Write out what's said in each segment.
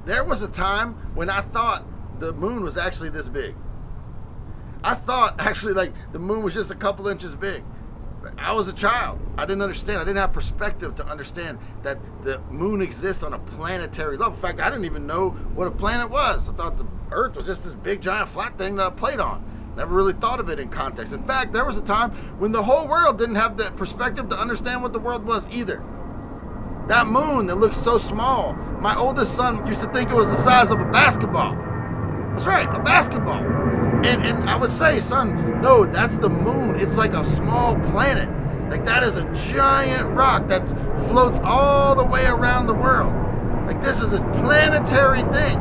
There was a time when I thought the moon was actually this big. I thought actually like the moon was just a couple inches big. I was a child. I didn't understand. I didn't have perspective to understand that the moon exists on a planetary level. In fact, I didn't even know what a planet was. I thought the Earth was just this big, giant, flat thing that I played on. Never really thought of it in context. In fact, there was a time when the whole world didn't have the perspective to understand what the world was either. That moon that looks so small, my oldest son used to think it was the size of a basketball. That's right, a basketball. And I would say, son, no, that's the moon. It's like a small planet. Like that is a giant rock that floats all the way around the world. Like this is a planetary thing.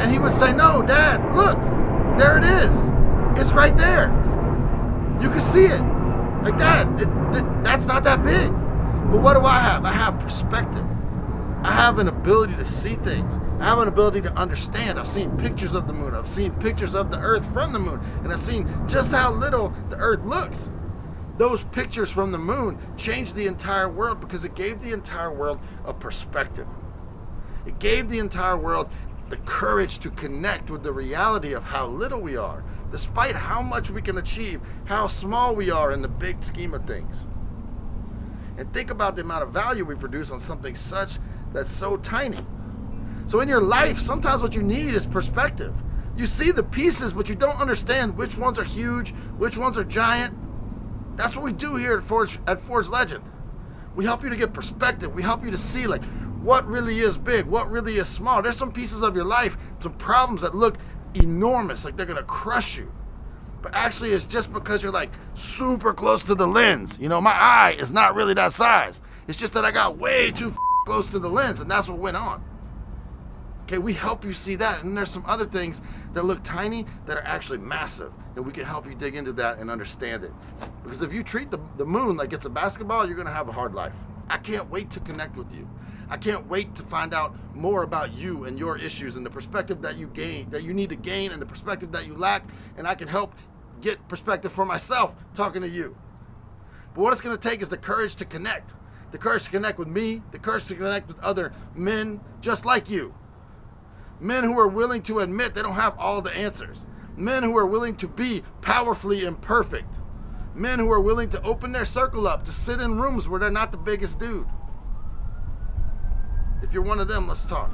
And he would say, no, Dad, look, there it is. It's right there. You can see it. Like that. That's not that big. But what do I have? I have perspective. I have an ability to see things. I have an ability to understand. I've seen pictures of the moon. I've seen pictures of the Earth from the moon. And I've seen just how little the Earth looks. Those pictures from the moon changed the entire world because it gave the entire world a perspective. It gave the entire world the courage to connect with the reality of how little we are, despite how much we can achieve, how small we are in the big scheme of things. And think about the amount of value we produce on something such that's so tiny. So in your life, sometimes what you need is perspective. You see the pieces, but you don't understand which ones are huge, which ones are giant. That's what we do here at Forge Legend. We help you to get perspective. We help you to see like what really is big, what really is small. There's some pieces of your life, some problems that look enormous, like they're gonna crush you. But actually it's just because you're like super close to the lens. You know, my eye is not really that size. It's just that I got way too close to the lens, and that's what went on. Okay, we help you see that. And there's some other things that look tiny that are actually massive, and we can help you dig into that and understand it. Because if you treat the moon like it's a basketball, you're gonna have a hard life. I can't wait to connect with you. I can't wait to find out more about you and your issues and the perspective that you need to gain, and the perspective that you lack, and I can help get perspective for myself talking to you. But what it's gonna take is the courage to connect. The courage to connect with me, the courage to connect with other men just like you. Men who are willing to admit they don't have all the answers. Men who are willing to be powerfully imperfect. Men who are willing to open their circle up, to sit in rooms where they're not the biggest dude. If you're one of them, let's talk.